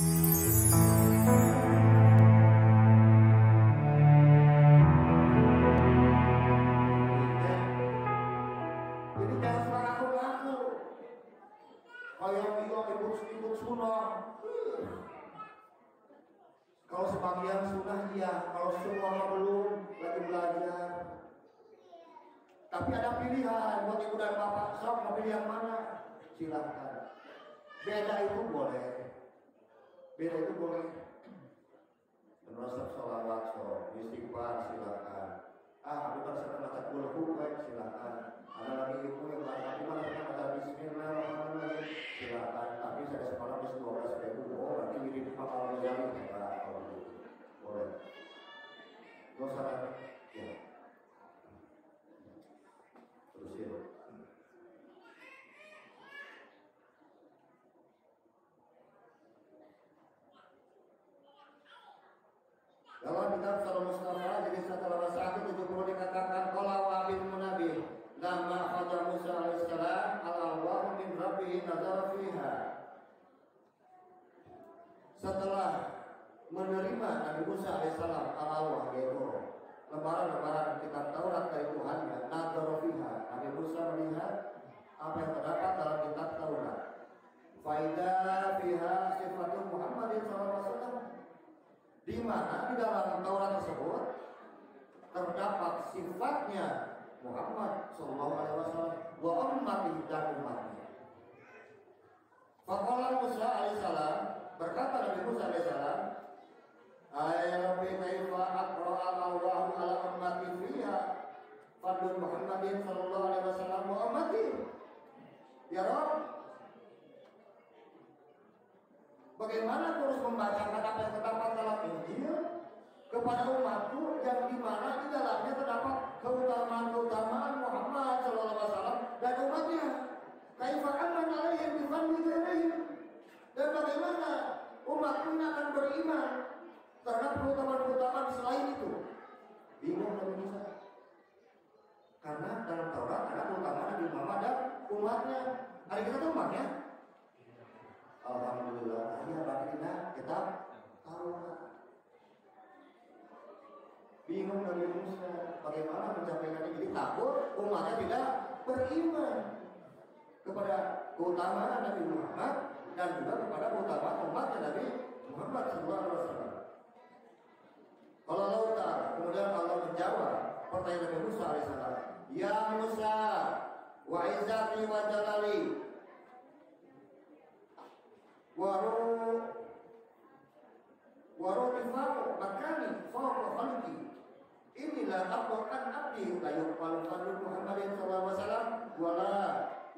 Jadi jangan sembarang aku-aku. Kalau ikut sunnah. Kalau sebagian sunnah iya, kalau semua belum lagi belajar. Tapi ada pilihan buat ibu dan bapak, sok mau pilih yang mana? Silahkan. Beda itu boleh. Beda itu boleh. Menurut sholawat, istighfar silahkan. Bukan sedang baca kulhu silahkan. Ada lagi ibu yang bukan sedang baca Bismillahirrahmanirrahim silahkan. Tapi saya sekolah bis 12.000. Oh berarti mirip pakal yang boleh. Gak usah ya. Terusin. Dalam kitab Sharh Mustafa jadi 171 dikatakan qala wa bin munabih lamma khada Musa alaihissalam al-Allah min rabbihi nazar fiha. Setelah menerima Nabi Musa alaihissalam al-Allah yaitu lembaran-lembaran kitab Taurat dari Tuhannya, nazar fiha, Nabi Musa melihat apa yang terdapat dalam kitab Taurat. Faida fiha sifatu Muhammadin sallallahu alaihi wasallam, di mana di dalam Taurat tersebut terdapat sifatnya Muhammad sallallahu alaihi wasallam wa ummatihi dan umatnya. Faqala Musa alaihissalam, berkata Nabi Musa alaihissalam, ay rabbi kaifa aqra'a Allahu ala ummati fiha fadl Muhammadin sallallahu alaihi wasallam wa ummati. Ya Rabb, bagaimana aku harus membacakan apa yang terdapat dalam Injil kepada umatku yang di mana di dalamnya terdapat keutamaan Muhammad sallallahu alaihi wasallam dan umatnya. Kaifa aman alaihim bi fadli alaihim. Dan bagaimana umatku ini akan beriman terhadap keutamaan selain itu? Bingung Nabi Musa. Karena dalam Taurat ada keutamaan Nabi Muhammad dan umatnya. Hari kita tuh umatnya. Alhamdulillah, akhirnya baca kitab Taurat. Bingung Nabi Musa, bagaimana mencapaikan ini? Jadi takut umatnya tidak beriman kepada keutamaan Nabi Muhammad dan juga kepada keutamaan umatnya Nabi Muhammad SAW. Kalau Allah Ta'ala, kemudian Allah menjawab pertanyaan Nabi Musa alaihissalam, ya Musa, wa izzati wa jalali, waru tifau makani fawqa khalqi, inilah Al-Quran abdi la yuqbalu fadlu Muhammadin sallallahu alaihi wasallam wa la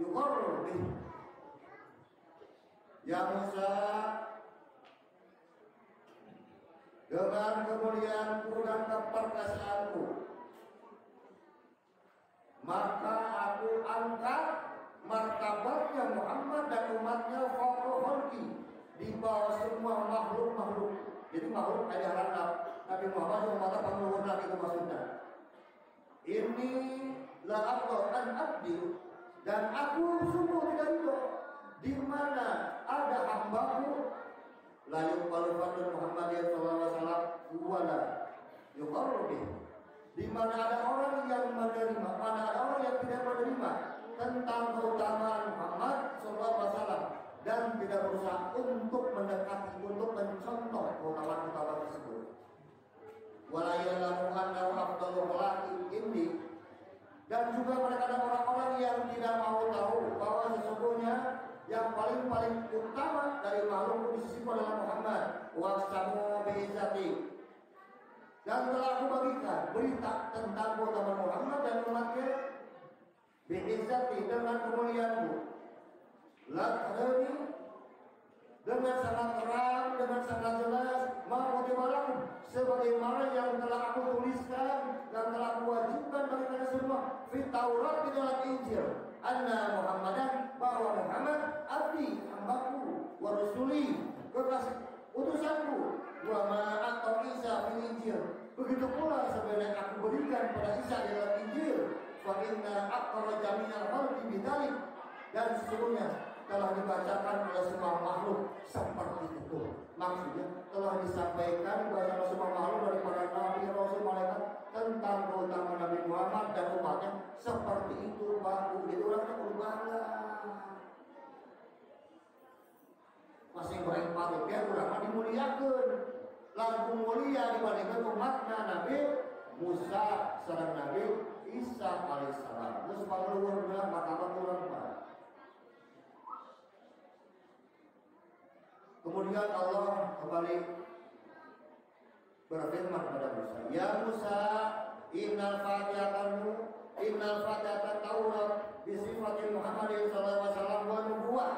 yuqarru bih. Ya Musa, dengan kemuliaanku dan keperkasaanku, maka aku angkat martabatnya Muhammad dan umatnya fawqa khalqi, di bawah semua makhluk-makhluk. Jadi makhluk ada harap Nabi Muhammad umatnya pengurusan itu maksudnya. Ini la Al-Quran abdi, dan aku sungguh tidak ridho di mana ada hambaku la yuqbalu fadlu Muhammadin sallallahu alaihi wasallam wala yuqarru bih, di mana ada orang yang menerima, mana ada orang yang tidak menerima tentang keutamaan Muhammad sallallahu alaihi wasallam dan tidak berusaha untuk mendekati, untuk mencontoh keutamaan tersebut. Wala ya'lamu annahu afdalul khalqi indi, dan juga mereka ada orang-orang yang tidak mau tahu bahwa sesungguhnya yang paling utama dari makhluk di sisi adalah Muhammad. Wasamu bi'izzati, dan telah aku bagikan berita tentang keutamaan Muhammad dan umatnya bi'izzati, dengan kemuliaanmu, lakadani, dengan sangat terang, dengan sangat jelas, ma'utibalam, sebagaimana yang telah aku tuliskan dan telah aku wajibkan bagi kalian semua fit Taurat, di dalam Injil, anna Muhammadan, bahwa Muhammad abdi, hambaku, wa rasuli, kekasih utusanku, wa ma'atau Isa fil Injil, begitu pula sebenarnya aku berikan pada Isa di dalam Injil, fa inna aqra jaminal khalqi bidzalik, dan sesungguhnya telah dibacakan oleh semua makhluk seperti itu. menyampaikan kepada semua makhluk dari para nabi, rasul, malaikat tentang keutamaan Nabi Muhammad dan umatnya seperti itu Pak. Jadi orangnya berbangga. Masih berempati biar ulama dimuliakan. Lagu mulia dibandingkan umatnya Nabi Musa sareng Nabi Isa alaihissalam. Terus luar biasa martabat orang Pak. Kemudian Allah kembali berfirman kepada Musa, "Ya Musa, innal fatihata Taurat bi sifatin Muhammadin sallallahu alaihi wasallam wa nubuwah."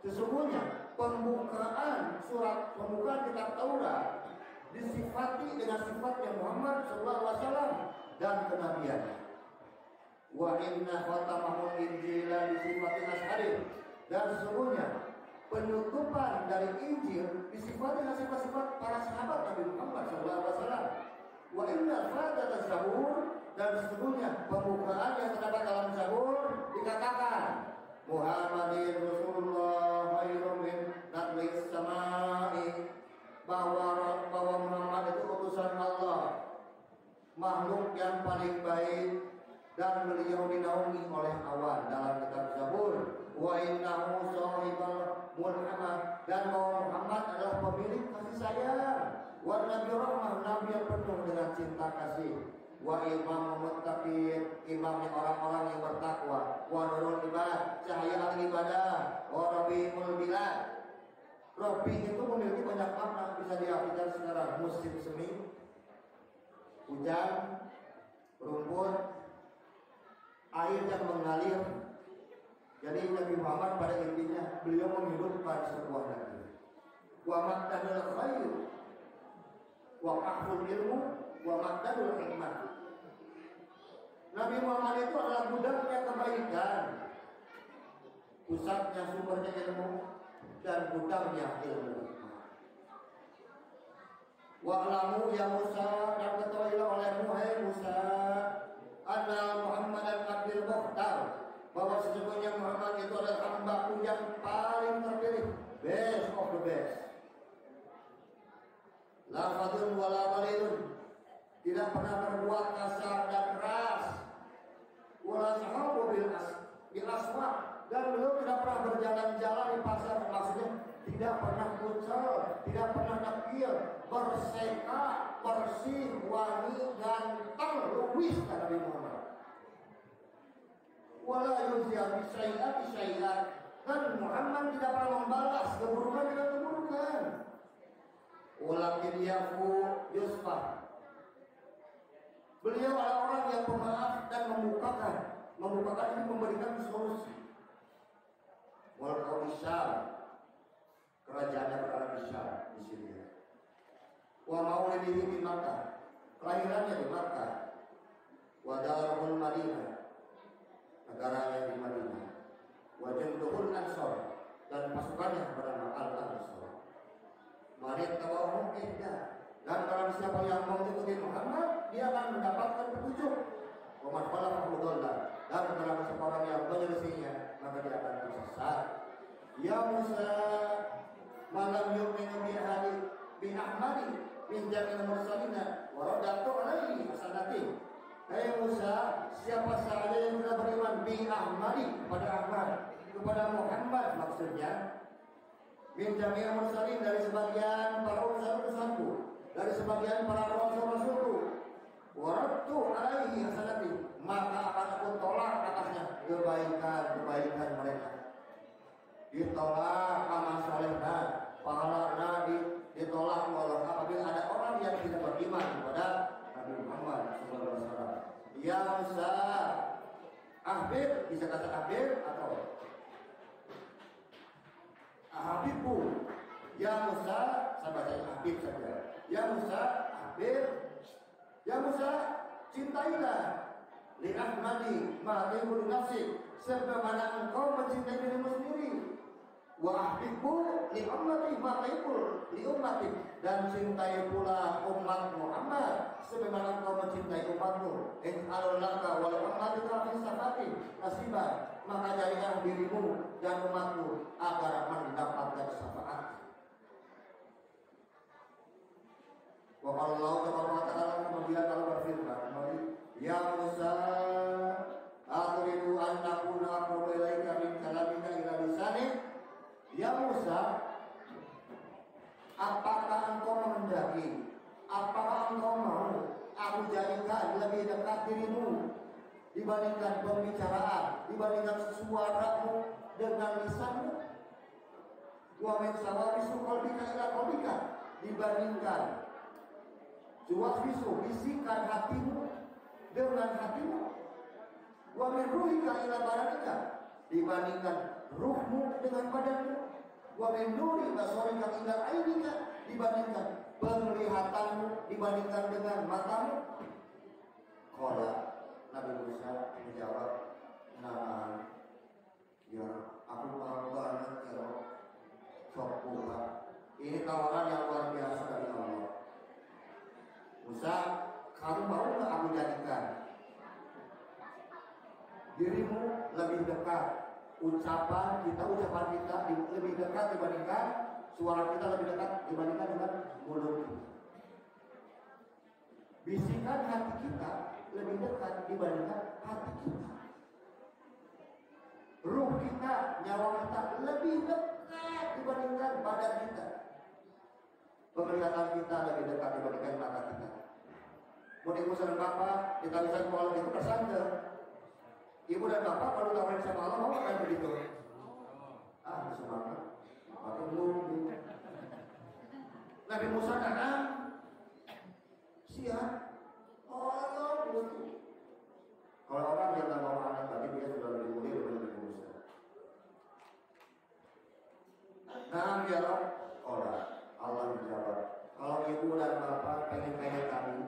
Sesungguhnya pembukaan surat pembukaan kitab Taurat disifati dengan sifatnya Muhammad sallallahu alaihi wasallam dan kenabiannya. Wa inna khatamahul injila disifati asharin, dan sesungguhnya penutupan dari Injil disifati dengan sifat-sifat para sahabat Nabi Muhammad SAW. Wa inna fatata Zabur, dan sesungguhnya pembukaan yang terdapat dalam Zabur dikatakan Muhammadin Rasulullah khairun min nadlis samai, bahwa Muhammad itu utusan Allah, makhluk yang paling baik, dan beliau dinaungi oleh awan dalam kitab Zabur. Wa innahu sahibul mulhamad, dan bahwa Muhammad adalah pemilik kasih sayang. Wa nabi rahmah, nabi yang penuh dengan cinta kasih. Wa imam muttaqin, imamnya orang-orang yang bertakwa. Wa nurul ibad, cahaya al-ibadah. Wa rabiul bilad. Rabi itu memiliki banyak makna, bisa diartikan secara musim semi, hujan, rumput, air yang mengalir. Jadi Nabi Muhammad pada intinya beliau menghidupkan sebuah negeri. Wa maddadul khair, wa qahful ilmu, wa maddadul hikmah. Nabi Muhammad itu adalah gudangnya kebaikan, pusatnya sumbernya ilmu, dan gudangnya ilmu. Wa'lamu ya Musa, dan ketahuilah olehmu hai Musa, anna Muhammadan abdul mukhtar, bahwa sesungguhnya Muhammad itu adalah hambaku yang paling terpilih, best of the best. La fadun wala balidun, tidak pernah berbuat kasar dan keras. Wala sahabu bil aswaq, dan beliau tidak pernah berjalan-jalan di pasar, maksudnya tidak pernah kucel, tidak pernah nakir, berseka, bersih, wangi, ganteng, luwis kata Nabi Muhammad. Wala yuzia bisyai'at, dan Muhammad tidak pernah membalas keburukan dengan keburukan. Walakin yafu yusfah, beliau adalah orang yang pemaaf dan membukakan ini memberikan solusi. Wal Qaisar, kerajaan Arab Syam di Syria. Wa maulidihi di Makkah, kelahirannya di Makkah. Wa darul Madinah, negaranya di Madinah. Wa junduhul Ansar, dan pasukannya bernama Al-Ansar. Marid tawahum ihda, dan barang siapa yang mengikuti Muhammad, dia akan mendapatkan petunjuk. Wa man khalafahu dhalla, dan barang siapa orang yang menyelisihinya, maka dia akan tersesat. Ya Musa, malam yu'minu bi Ahmadi min jamil mursalina wa radatu alaihi hasanati. Hai Musa, siapa saja yang sudah beriman bi Ahmadi, kepada Ahmad, kepada Muhammad maksudnya, min jamil mursalin, dari sebagian para utusan-utusanku, dari sebagian para rasul-rasulku, wa radatu alaihi hasanati, maka akan aku tolak atasnya kebaikan mereka. Ditolak amal solehna, pahalana ditolak oleh apabila ada orang yang tidak beriman kepada Nabi Muhammad SAW. Ya Musa, Habib, bisa kata Habib atau Habibku. Ya Musa, saya baca Habib saja. Ya Musa, Habib. Ya Musa, cintailah li Ahmadi ma'limu nafsi, sebagaimana engkau mencintai dirimu sendiri. Wa ahbibbu li ummati ma'limu li ummati, dan cintai pula umat Muhammad sebagaimana engkau mencintai umatmu. In alallaka wa li ummatika fi safati nasiban, maka jadilah dirimu dan umatmu agar mendapatkan syafaat. Wa Allah Ta'ala kemudian Allah berfirman, ya Musa, aqridu an nakuna aqrabu ilaika min kalamika ila lisani. Ya Musa, apakah engkau menghendaki, apakah engkau mau aku jadikan lebih dekat dirimu dibandingkan pembicaraan, dibandingkan suaramu dengan lisanmu? Wa min sawabisu qalbika ila qalbika, dibandingkan suwabisu bisikan hatimu dengan hatimu. Wa min ruhika ila badanika, dibandingkan ruhmu dengan badanmu. Wa min nuri basarika ila ainika, dibandingkan penglihatanmu dibandingkan dengan matamu. Qala, Nabi Musa menjawab, nah, ya aku paham banget ya Rob. Sok Tuhan, ini tawaran yang luar biasa dari Allah. Musa, kamu mau nggak aku jadikan dirimu lebih dekat, ucapan kita lebih dekat dibandingkan suara kita, lebih dekat dibandingkan dengan mulut kita. Bisikan hati kita lebih dekat dibandingkan hati kita. Ruh kita, nyawa kita lebih dekat dibandingkan badan kita. Penglihatan kita lebih dekat dibandingkan mata kita. Mau ibu dan bapak kita bisa kalau itu bersandar. Ibu dan bapak kalau tawarin sama Allah mau kan begitu? Semangat. Atau belum? Nabi Musa datang, siap. Oh, belum. Kalau orang yang nggak mau anak tadi dia sudah lebih mulia daripada Nabi Musa. Nah, ya Allah, Allah menjawab. Kalau ibu dan bapak pengen kayak kami,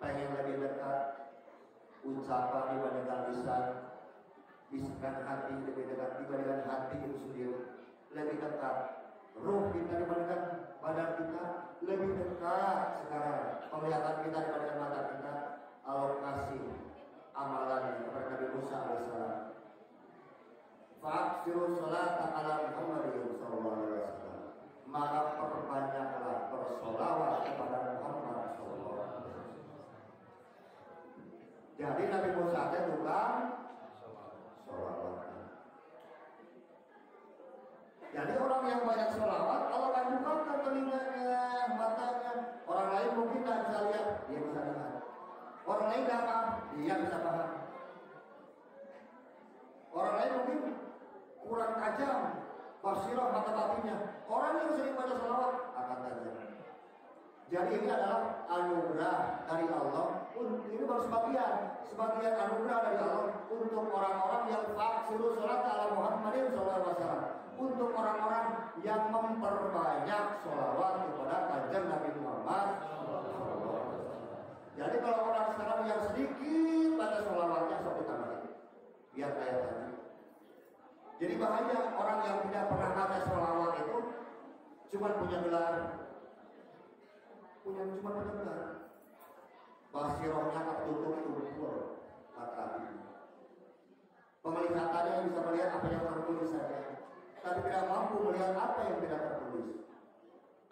pengen lebih dekat, ucapan dibandingkan lisan, bisikan hati lebih dekat dibandingkan hati itu sendiri, lebih dekat ruh kita dibandingkan badan kita, lebih dekat sekarang penglihatan kita dibandingkan mata kita. Alokasi amalan kepada Nabi Musa alaihissalam. Fa'aksiru sholata ala Muhammadin sallallahu alaihi wasallam, maka perbanyaklah bersolawat kepada Muhammad sallallahu alaihi wasallam. Jadi Nabi Musa itu tukang sholawat. Jadi orang yang banyak sholawat, Allah akan bukakan telinganya, matanya. Orang lain mungkin tidak bisa lihat, dia bisa lihat. Orang lain tidak paham, dia bisa paham. Orang lain mungkin kurang tajam basirah mata batinnya. Orang yang sering baca sholawat akan tajam. Jadi ini adalah anugerah dari Allah. Ini baru sebagian anugerah dari Allah untuk orang-orang yang faksiru sholat ala Muhammadin sallallahu alaihi wasallam, untuk orang-orang yang memperbanyak sholawat kepada kanjeng Nabi Muhammad. Jadi kalau orang sekarang yang sedikit baca sholawatnya sampai tambahin, biar kayak tadi. Jadi bahaya orang yang tidak pernah baca sholawat itu cuma punya gelar, cuma punya gelar. Basirohnya tertutup tumpul mata hati. Penglihatannya bisa melihat apa yang tertulis saja, tapi tidak mampu melihat apa yang tidak tertulis.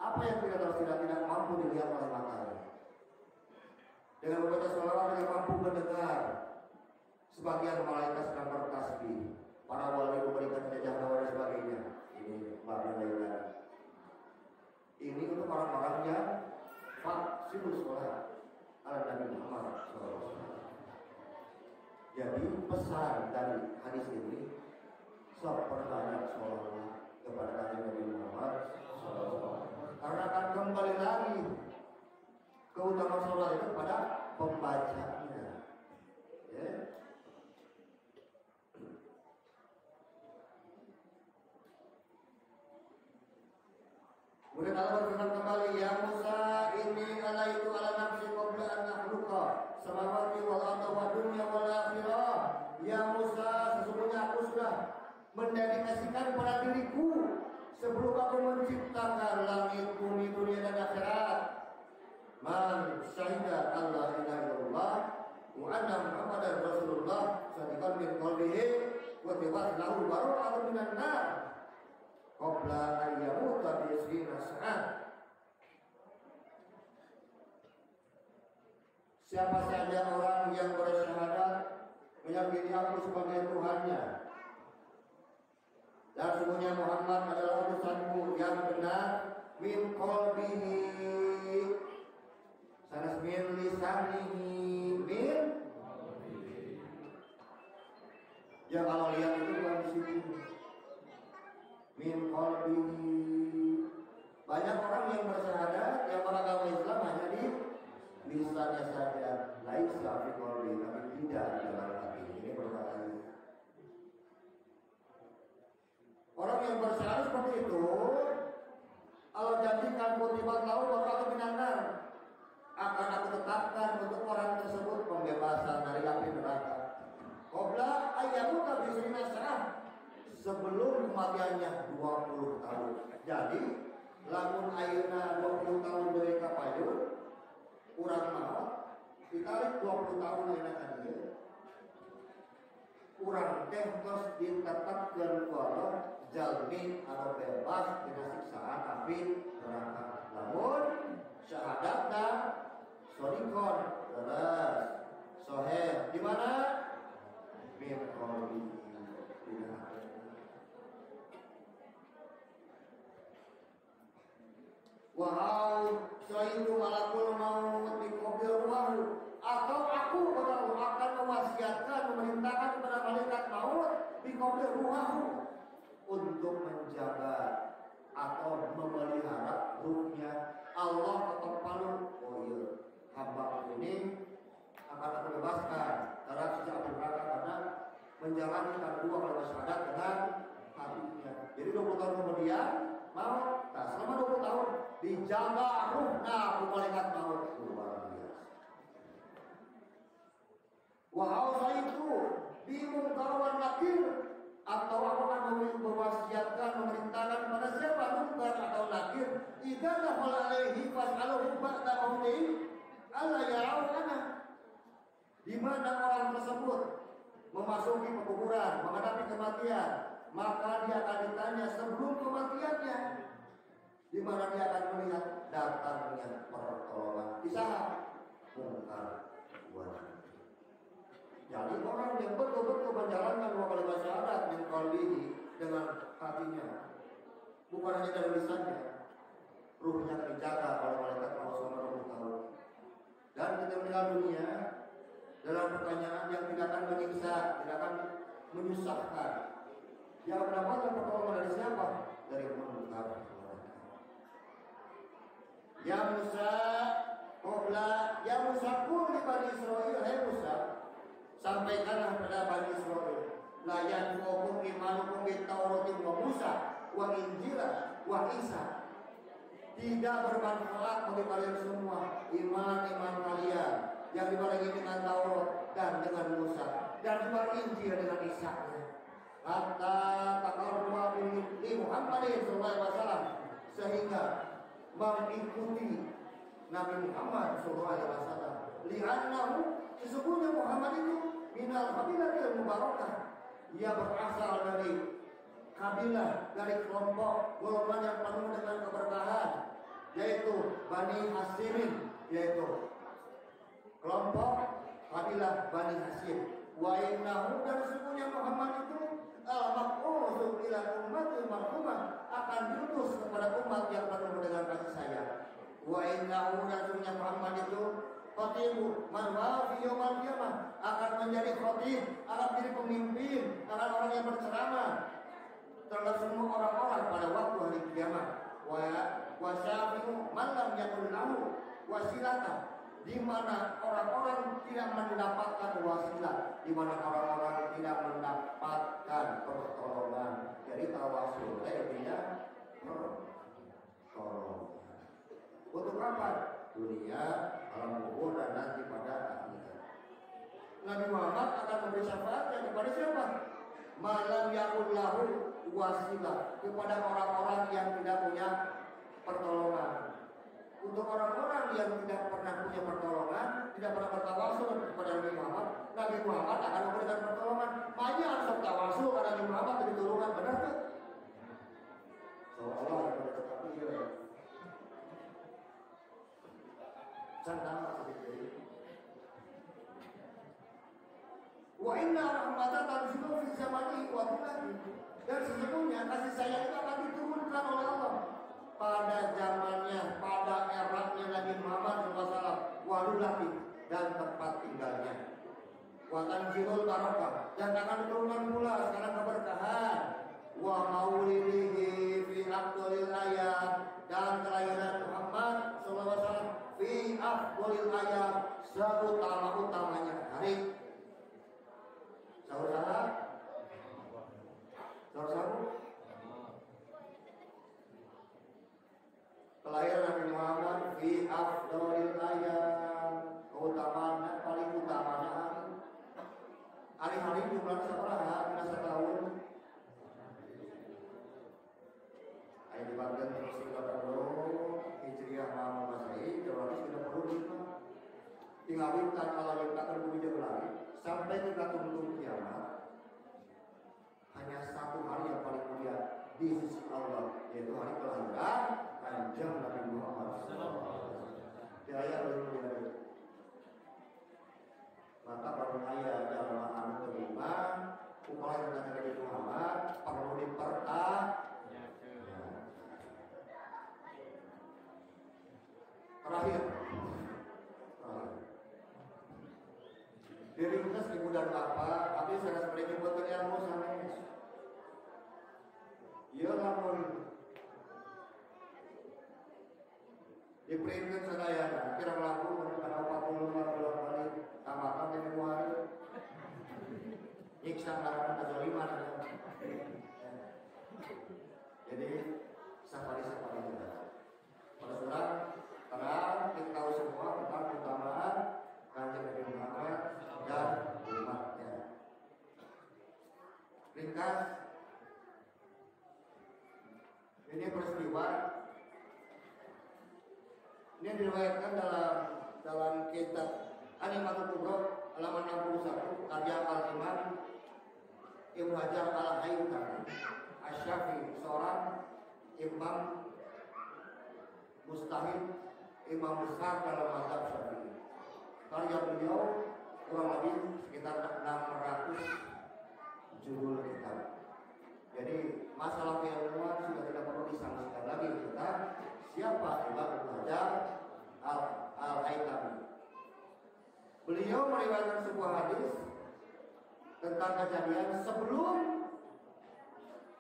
Apa yang tidak mampu dilihat oleh matanya. Dengan membaca sholawat yang mampu mendengar sebagian malaikat sedang bertasbih, para wali memberikan jajah dan sebagainya. Ini bagian lain. Ini untuk orang-orang yang faksiru sholat ala Nabi Muhammad SAW. Jadi pesan dari hadis ini, perbanyak sholawat kepada Nabi Muhammad SAW. Karena akan kembali lagi keutamaan sholawat itu pada pembacanya. Ya. Kemudian Allah berfirman kembali, ya Musa, inni alaitu ala nafsi qabla an akhluqa samawati wal arda wa dunya wal akhirah. Ya Musa, sesungguhnya aku sudah mendedikasikan pada diriku sebelum aku menciptakan langit, bumi, dunia dan akhirat. Man syahida Allah ilaha illallah wa anna Muhammadar Rasulullah sadiqan min qalbihi wa tibat lahu bara'atun minan nar qabla an yamuta bi 20 sa'ah. Siapa saja orang yang bersyahadat meyakini aku sebagai Tuhannya dan sesungguhnya Muhammad adalah utusanku yang benar min qalbihi sanes min lisanihi min ya kalau lihat itu bukan di sini min qalbihi. Banyak orang yang bersyahadat yang beragama Islam hanya di lisannya saja, laisa fi qalbi, tapi tidak di dalam hati. Ini perkataan. Orang yang bersyahadat seperti itu, Allah janjikan kutibat lahu bakal minanar, akan aku tetapkan untuk orang tersebut pembebasan dari api neraka. Qabla ayyamuta bisrina sanah, sebelum kematiannya 20 tahun. Jadi lamun ayeuna 20 tahun dari kapayun urang maut ditarik 20 tahun ayeuna kan ieu urang teh tos ditetapkeun ku Allah jalmi anu bebas dina siksaan api neraka. Lamun syahadatna sodikon terus soheh di mana min qalbi wahai sayyidu malakul maut biqabil ruhu, atau aku akan mewasiatkan memerintahkan kepada malaikat maut biqabil ruhu untuk menjaga atau memelihara ruhnya. Allah ketok palu, oh iya hamba ini akan aku bebaskan dari siksa api neraka karena menjalankan dua kalimat syahadat dengan hatinya. Jadi 20 tahun kemudian maut, nah selama 20 tahun dijaga ruhna malaikat maut, luar biasa. Wahau saya itu bingung kawan nakir, atau aku akan mewasiatkan memerintahkan pada siapa munkar atau nakir idza dakhala alaihi fas'aluhu ba'da mauti alla ya'una, di mana orang tersebut memasuki pekuburan menghadapi kematian, maka dia akan ditanya sebelum kematiannya, di mana dia akan melihat datangnya pertolongan di saat mungkar wal. Jadi orang yang betul-betul menjalankan dua kalimat syahadat min qalbihi dengan hatinya, bukan hanya dari lisannya, ruhnya dijaga oleh malaikat Allah selama 20 tahun. Dan kita meninggal dunia dalam pertanyaan yang tidak akan menyiksa, tidak akan menyusahkan. Yang mendapatkan pertolongan dari siapa? Dari munkar. Ya Musa, qobla ya Musa qul li bani Israil, hai Musa, sampaikanlah kepada Bani Israil, layan hukum imanukum bi Taurati wa Musa wa Injila wa Isa. Tidak bermanfaat bagi kalian semua iman kalian yang dibarengi dengan Taurat dan dengan Musa dan juga Injil dengan Isa. Hatta taqarraba bi Muhammadin sallallahu alaihi wasallam, sehingga mengikuti Nabi Muhammad sallallahu alaihi wasallam. Li'annahu, sesungguhnya Muhammad itu minal kabilatil mubarakah, ia berasal dari kabilah, dari kelompok golongan yang penuh dengan keberkahan, yaitu Bani Hasimin, yaitu kelompok kabilah Bani Hasim. Wa innahu, dan sesungguhnya Muhammad itu al-maq'usu ila ummatil marhumah, akan diutus kepada umat yang penuh dengan kasih sayang. Wa innahu, dan sesungguhnya Muhammad itu khatibu man wa fi yaumil qiyamah, akan menjadi khatib, akan menjadi pemimpin, akan orang yang berceramah terhadap semua orang-orang pada waktu hari kiamat. Wa syafi'u man lam yakun lahu wasilatan, di mana orang-orang tidak mendapatkan wasilah, di mana orang-orang tidak mendapatkan pertolongan. Jadi tawasul artinya pertolongan. Untuk apa? Dunia, alam kubur, dan nanti pada akhirat. Nabi Muhammad akan memberi syafaatnya kepada siapa? Malam yakun lahu wasilah, kepada orang-orang yang tidak punya pertolongan. Untuk orang-orang yang tidak pernah punya pertolongan, tidak pernah bertawasul kepada Nabi Muhammad akan memberikan pertolongan. Banyak harus tawasul karena Nabi Muhammad diturunkan, benar tuh? Seolah-olah ada tetapi cantik sedikit. Wa inna rahmatan tanzilu fi zamani wa bulan. Dan sesungguhnya kasih sayang itu akan diturunkan oleh Allah pada zamannya, pada eranya Nabi Muhammad SAW, walulati dan tempat tinggalnya. Wa tanzilul barakah dan akan diturunkan pula sekarang keberkahan. Wa maulidihi fi afdhalil ayat dan kelahiran Muhammad SAW fi afdhalil ayat seutama-utamanya hari. Saudara, kelahiran Nabi Muhammad fi afdhalil ayat, keutamaan paling utama hari-hari jumlah sabaraha dina setahun. Ayo dibagian terus 30 Hijriah Muhammad Masehi, Januari 30 tinggal bintang Allah dikatakan bumi lagi sampai kita tunggu kiamat. Hanya satu hari yang paling mulia di sisi Allah, yaitu hari kelahiran Kanjeng Nabi Muhammad. Daya mulia. Maka baru kaya dalam anu terima upaya tentang Nabi Muhammad perlu dipertahankan. Terakhir. Diri kita 1000 apa, tapi saya seperti buat ilmu sanes. Iya lamun diperintahkan sadaya, kira melakukan karena 40 kali tambahkan di hari. Nyiksa karena kezaliman. Jadi safari-safari kita. Pada surah terang kita tahu semua tentang keutamaan Kanjeng Nabi Muhammad dan umatnya. Ringkas, ini peristiwa ini diriwayatkan dalam kitab Animatul Kubro halaman 61 karya Al-Imam Ibnu Hajar Al-Haythami Asy-Syafi'i, seorang imam mustahid, imam besar dalam mazhab Syafi'i. Karya beliau kurang lebih sekitar 600 judul kitab. Jadi masalah keilmuan sudah tidak perlu disangsikan lagi kita. Siapa Imam Ibnu Hajar Al-Haythami? Beliau meriwayatkan sebuah hadis tentang kejadian sebelum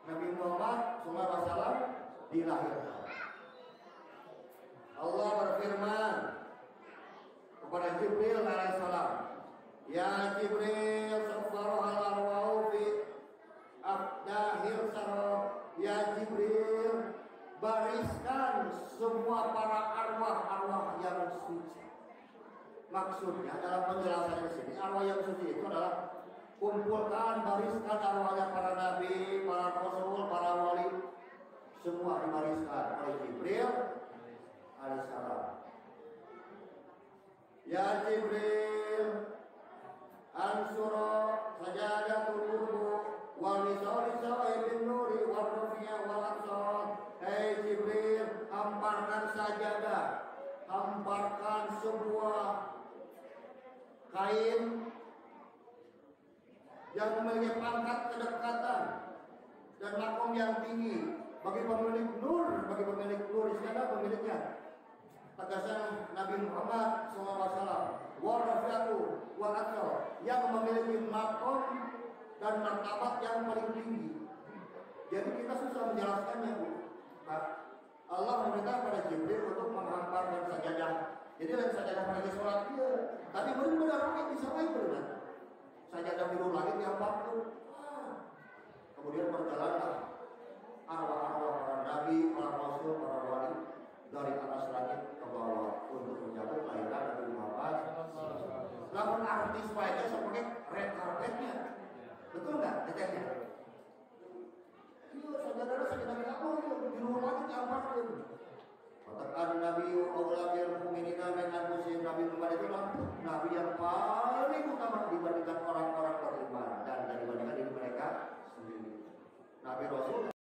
Nabi Muhammad SAW dilahirkan. Allah berfirman kepada Jibril alaihissalam, ya Jibril, safarahal arwahu fi afdahil sarah. Ya Jibril, bariskan semua para arwah-arwah yang suci. Maksudnya dalam penjelasan di sini, arwah yang suci itu adalah kumpulkan, bariskan arwahnya para nabi, para rasul, para wali, semua dibariskan oleh Jibril alaihissalam. Ya Jibril, ansuro sajadatul wudu wa misali sa'ibin nuri wa rufiya wal absar. Hei Jibril, hamparkan sajadah, hamparkan sebuah kain yang memiliki pangkat kedekatan dan makom yang tinggi bagi pemilik nur, siapa pemiliknya? Tegasan Nabi Muhammad SAW, warafiyatu wa atsal, yang memiliki makom dan martabat yang paling tinggi. Jadi kita susah menjelaskannya, Bu. Allah meminta pada Jibril untuk menghamparkan sajadah. Jadi lain sajadah pada sholat dia, tapi benar-benar langit bisa baik benar. Sajadah biru langit yang waktu. Kemudian berjalanlah arwah-arwah para nabi, para rasul, para wali dari atas langit ke bawah untuk menjemput kelahiran Nabi Muhammad. Lalu arti supaya sebagai red carpetnya, betul nggak detailnya? Iya, saudara-saudara apa itu biru langit yang waktu. Katakan Nabi Allah yang mu'minina dengan muslim, Nabi Muhammad itu Nabi yang paling utama dibandingkan orang-orang beriman dan dibandingkan diri mereka sendiri. Nabi Rasul